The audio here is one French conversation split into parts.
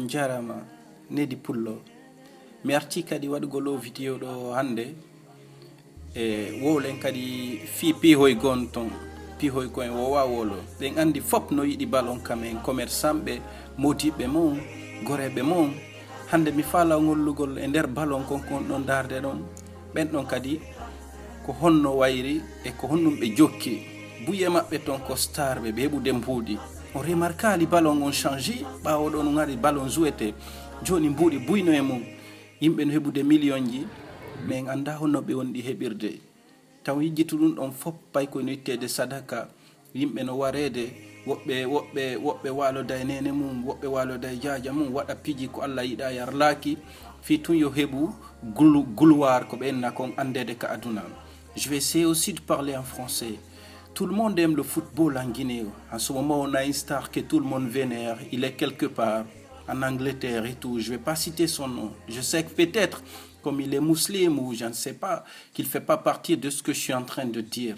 Jarama Nedi Pullo mi arti kadi waɗugol vidéo ɗo hande e wowlen kadi fi pihoy gon ton pihoy koyen wowa wolo ɗen andi fop no yiɗi ballon kamen commerçant ɓe modiɓɓe mum goreɓe mum hande mi faala ngollugol e nder ballon kon ɗon darde ɗon ɓen ɗon kadi ko honno wayri e ko honnum ɓe jokki buye maɓɓe ton ko star ɓe heɓude mbuuɗi on remarquali ballon on change ɓawo ɗo no gari ballon jouete joni mbuuɗi buyno e mum yimɓe no heɓude million ji mais en anda honno ɓe wonɗi heɓirde taw yijjitu ɗum ɗon fop pay kono ittede sadaka yimɓe no warede woɓɓe waloda e nene mum woɓɓe waloda e jaaja mum waɗa piji ko Allah yiɗa yarlaki fi tun yo heɓu gouloir ko ɓenna kon andede ka aduna. Je vais essayer aussi de parler en français. Tout le monde aime le football en Guinée. En ce moment, on a une star que tout le monde vénère. Il est quelque part en Angleterre et tout. Je ne vais pas citer son nom. Je sais que peut-être, comme il est musulman ou je ne sais pas, qu'il ne fait pas partie de ce que je suis en train de dire.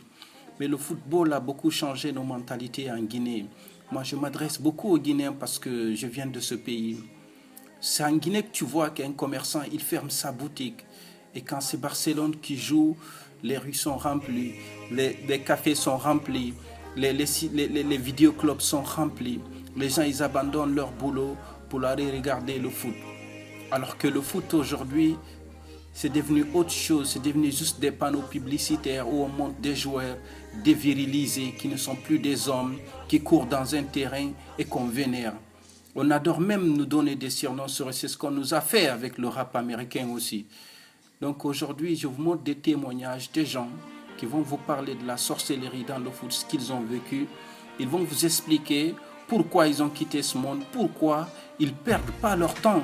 Mais le football a beaucoup changé nos mentalités en Guinée. Moi, je m'adresse beaucoup aux Guinéens parce que je viens de ce pays. C'est en Guinée que tu vois qu'un commerçant, il ferme sa boutique. Et quand c'est Barcelone qui joue, les rues sont remplies, les cafés sont remplis, les vidéoclubs sont remplis. Les gens, ils abandonnent leur boulot pour aller regarder le foot. Alors que le foot aujourd'hui, c'est devenu autre chose. C'est devenu juste des panneaux publicitaires où on montre des joueurs dévirilisés qui ne sont plus des hommes, qui courent dans un terrain et qu'on vénère. On adore même nous donner des surnoms, c'est ce qu'on nous a fait avec le rap américain aussi. Donc aujourd'hui, je vous montre des témoignages des gens qui vont vous parler de la sorcellerie dans le foot, ce qu'ils ont vécu. Ils vont vous expliquer pourquoi ils ont quitté ce monde, pourquoi ils ne perdent pas leur temps,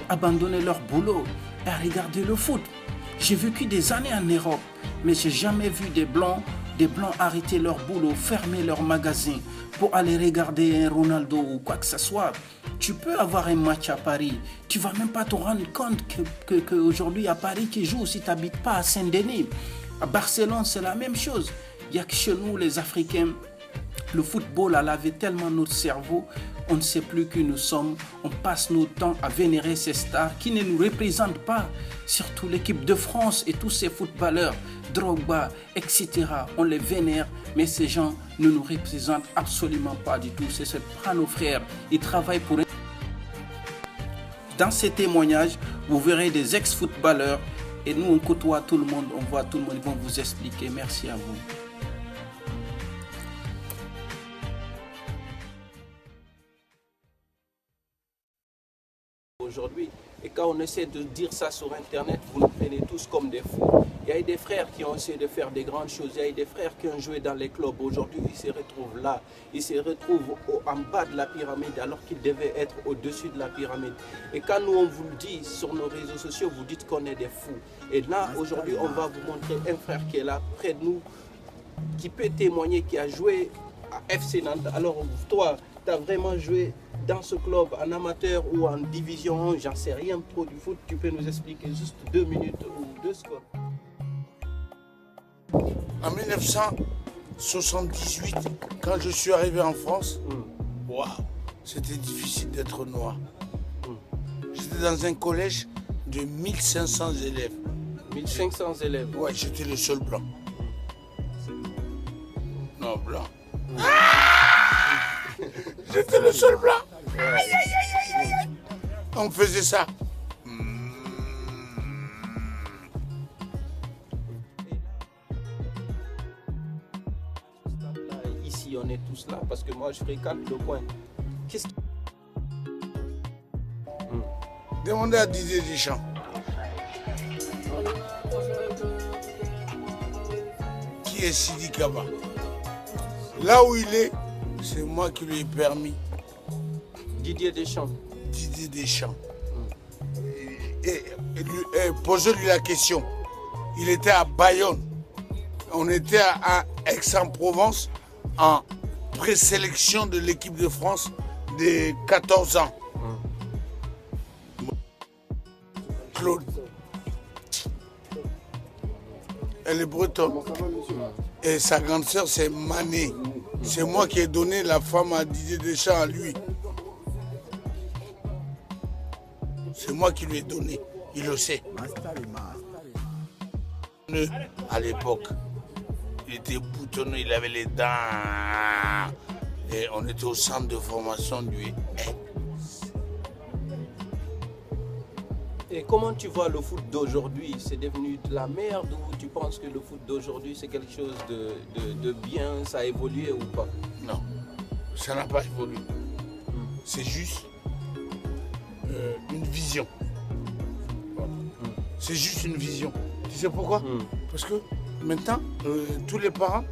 abandonner leur boulot et à regarder le foot. J'ai vécu des années en Europe, mais je n'ai jamais vu des Blancs arrêter leur boulot, fermer leur magasin pour aller regarder un Ronaldo ou quoi que ce soit. Tu peux avoir un match à Paris, tu ne vas même pas te rendre compte qu'aujourd'hui à Paris qui joue si tu n'habites pas à Saint-Denis. À Barcelone, c'est la même chose. Il y a que chez nous, les Africains, le football a lavé tellement notre cerveau, on ne sait plus qui nous sommes, on passe notre temps à vénérer ces stars qui ne nous représentent pas, surtout l'équipe de France et tous ces footballeurs, Drogba, etc. On les vénère, mais ces gens ne nous représentent absolument pas du tout. C'est pas nos frères, ils travaillent pour eux. Dans ces témoignages, vous verrez des ex-footballeurs et nous on côtoie tout le monde, on voit tout le monde, ils vont vous expliquer. Merci à vous. Aujourd'hui, et quand on essaie de dire ça sur Internet, vous nous prenez tous comme des fous. Il y a eu des frères qui ont essayé de faire des grandes choses, il y a eu des frères qui ont joué dans les clubs. Aujourd'hui, ils se retrouvent là, ils se retrouvent en bas de la pyramide alors qu'ils devaient être au-dessus de la pyramide. Et quand nous, on vous le dit sur nos réseaux sociaux, vous dites qu'on est des fous. Et là, aujourd'hui, on va vous montrer un frère qui est là, près de nous, qui peut témoigner, qui a joué à FC Nantes. Alors, toi, tu as vraiment joué dans ce club en amateur ou en division 1, j'en sais rien trop du foot, tu peux nous expliquer juste 2 minutes ou 2 secondes. En 1978, quand je suis arrivé en France, wow, c'était difficile d'être noir. J'étais dans un collège de 1500 élèves. 1500 élèves? Ouais, j'étais le seul blanc. Non, blanc. J'étais le seul blanc. Aïe, aïe, aïe, aïe, aïe. On faisait ça. Ici, on est tous là parce que moi, je fréquente le coin. Qu'est-ce que... Demandez à Didier Deschamps. Qui est Sidi Kaba? Là où il est, c'est moi qui lui ai permis. Didier Deschamps. Didier Deschamps. Et posez-lui la question. Il était à Bayonne. On était à Aix-en-Provence en présélection de l'équipe de France de 14 ans. Claude. Elle est bretonne. Et sa grande sœur, c'est Mané. C'est moi qui ai donné la femme à Didier Deschamps à lui. C'est moi qui lui ai donné. Il le sait. À l'époque, il était boutonneux, il avait les dents. Et on était au centre de formation du. Et comment tu vois le foot d'aujourd'hui? C'est devenu de la merde ou tu penses que le foot d'aujourd'hui c'est quelque chose de bien, ça a évolué ou pas? Non, ça n'a pas évolué. C'est juste une vision. C'est juste une vision. Tu sais pourquoi? Parce que maintenant, tous les parents,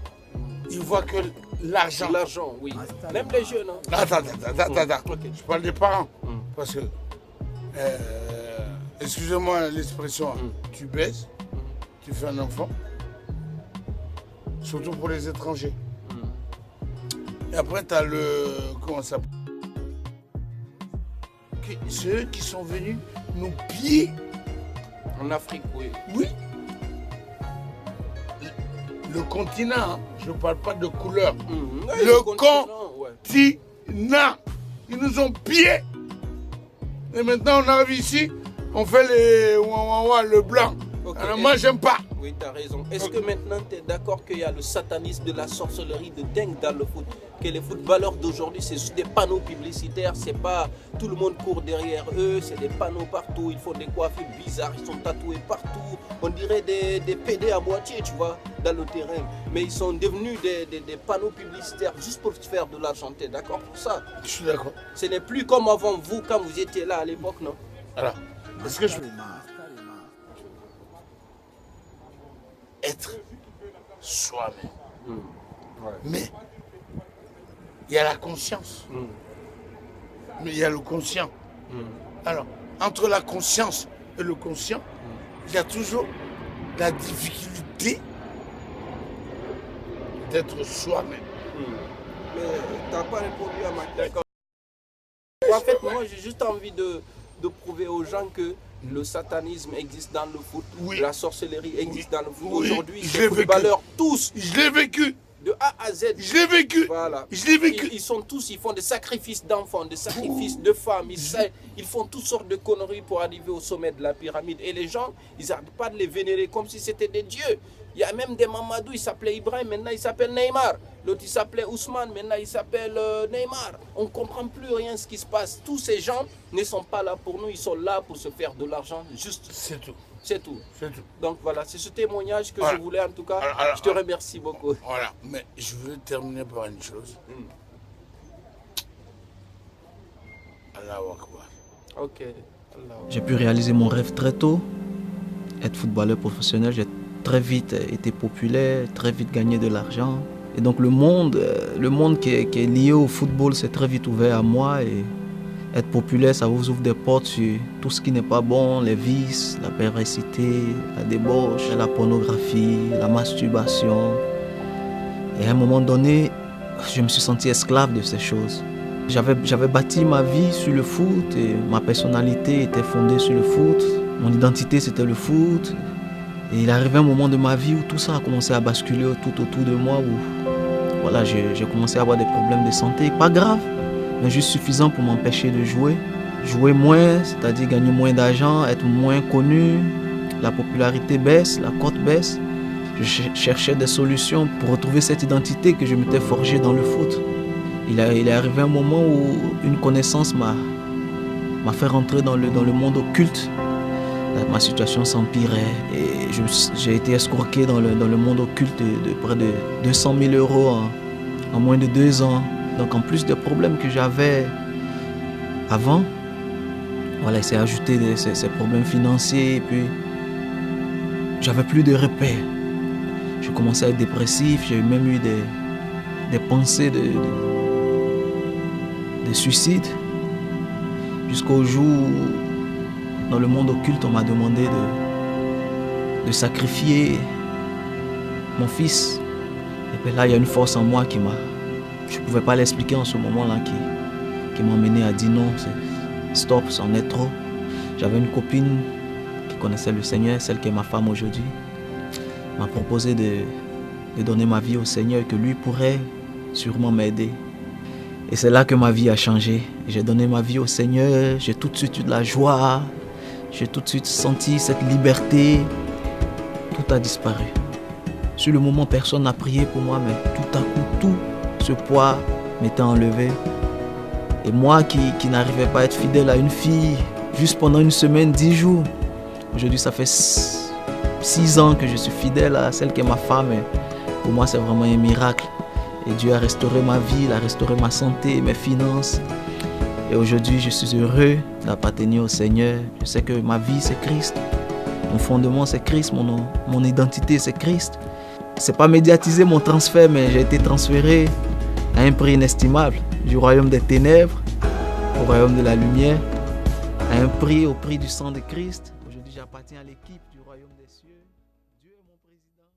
ils voient que l'argent. L'argent, oui. Même les jeunes. Hein. Attends. Okay. Je parle des parents. Parce que, excusez-moi l'expression, tu baises, tu fais un enfant, surtout pour les étrangers. Et après, tu as le. Comment ça s'appelle? C'est eux qui sont venus nous piller. En Afrique, oui. Oui. Le continent, hein, je ne parle pas de couleur. Le continent. Ils nous ont pillés. Et maintenant, on arrive ici, on fait le blanc. Okay. Alors moi, j'aime pas. Oui, tu as raison. Est-ce que maintenant, tu es d'accord qu'il y a le satanisme de la sorcellerie de dingue dans le foot? Que les footballeurs d'aujourd'hui, c'est juste des panneaux publicitaires. C'est pas tout le monde court derrière eux. C'est des panneaux partout. Ils font des coiffures bizarres. Ils sont tatoués partout. On dirait des PD à moitié, tu vois, dans le terrain. Mais ils sont devenus des panneaux publicitaires juste pour faire de l'argent. Tu es d'accord pour ça? Je suis d'accord. Ce n'est plus comme avant vous, quand vous étiez là à l'époque, non? Alors, est-ce que je peux être soi-même? Mais il y a la conscience. Mais il y a le conscient. Alors, entre la conscience et le conscient, il y a toujours la difficulté d'être soi-même. Mais tu n'as pas répondu à ma question. En fait, moi, j'ai juste envie de prouver aux gens que le satanisme existe dans le foot, la sorcellerie existe dans le foot. Aujourd'hui, les footballeurs, tous, je l'ai vécu. De A à Z. Je l'ai vécu. Voilà. Je l'ai vécu. Ils sont tous, ils font des sacrifices d'enfants, des sacrifices de femmes. Ils font toutes sortes de conneries pour arriver au sommet de la pyramide. Et les gens, ils n'arrêtent pas de les vénérer comme si c'était des dieux. Il y a même des Mamadou, il s'appelait Ibrahim, maintenant il s'appelle Neymar. L'autre il s'appelait Ousmane, maintenant il s'appelle Neymar. On ne comprend plus rien ce qui se passe. Tous ces gens ne sont pas là pour nous, ils sont là pour se faire de l'argent. Juste. C'est tout. C'est tout. C'est tout. Donc voilà, c'est ce témoignage que je voulais en tout cas. Je te remercie beaucoup. Voilà, mais je veux terminer par une chose. Allahu Akbar. Ok. J'ai pu réaliser mon rêve très tôt, être footballeur professionnel. J'ai très vite été populaire, très vite gagné de l'argent. Et donc le monde qui est lié au football s'est très vite ouvert à moi. Et être populaire, ça vous ouvre des portes sur tout ce qui n'est pas bon, les vices, la perversité, la débauche, la pornographie, la masturbation. Et à un moment donné, je me suis senti esclave de ces choses. J'avais bâti ma vie sur le foot et ma personnalité était fondée sur le foot. Mon identité, c'était le foot. Et il est arrivé un moment de ma vie où tout ça a commencé à basculer tout autour de moi, où voilà, j'ai commencé à avoir des problèmes de santé, pas graves, mais juste suffisant pour m'empêcher de jouer. Jouer moins, c'est-à-dire gagner moins d'argent, être moins connu, la popularité baisse, la cote baisse. Je cherchais des solutions pour retrouver cette identité que je m'étais forgée dans le foot. Il est arrivé un moment où une connaissance m'a fait rentrer dans le monde occulte. Ma situation s'empirait et j'ai été escroqué dans le monde occulte de près de 200 000 € en moins de 2 ans. Donc en plus des problèmes que j'avais avant, voilà, il s'est ajouté ces problèmes financiers et puis j'avais plus de repères. Je commençais à être dépressif, j'ai même eu des pensées de suicide jusqu'au jour où dans le monde occulte, on m'a demandé de sacrifier mon fils. Et puis là, il y a une force en moi je ne pouvais pas l'expliquer en ce moment-là, qui m'a mené à dire non, stop, c'en est trop. J'avais une copine qui connaissait le Seigneur, celle qui est ma femme aujourd'hui, m'a proposé de donner ma vie au Seigneur, que lui pourrait sûrement m'aider. Et c'est là que ma vie a changé. J'ai donné ma vie au Seigneur, j'ai tout de suite eu de la joie, j'ai tout de suite senti cette liberté. Tout a disparu. Sur le moment, personne n'a prié pour moi, mais tout à coup, tout ce poids m'était enlevé. Et moi qui n'arrivais pas à être fidèle à une fille, juste pendant une semaine, 10 jours, aujourd'hui ça fait 6 ans que je suis fidèle à celle qui est ma femme. Et pour moi, c'est vraiment un miracle. Et Dieu a restauré ma vie, il a restauré ma santé, mes finances. Et aujourd'hui, je suis heureux d'appartenir au Seigneur. Je sais que ma vie, c'est Christ. Mon fondement, c'est Christ. Mon identité, c'est Christ. C'est pas médiatisé mon transfert, mais j'ai été transféré à un prix inestimable. Du royaume des ténèbres au royaume de la lumière. À un prix, au prix du sang de Christ. Aujourd'hui, j'appartiens à l'équipe du royaume des cieux. Dieu est mon président.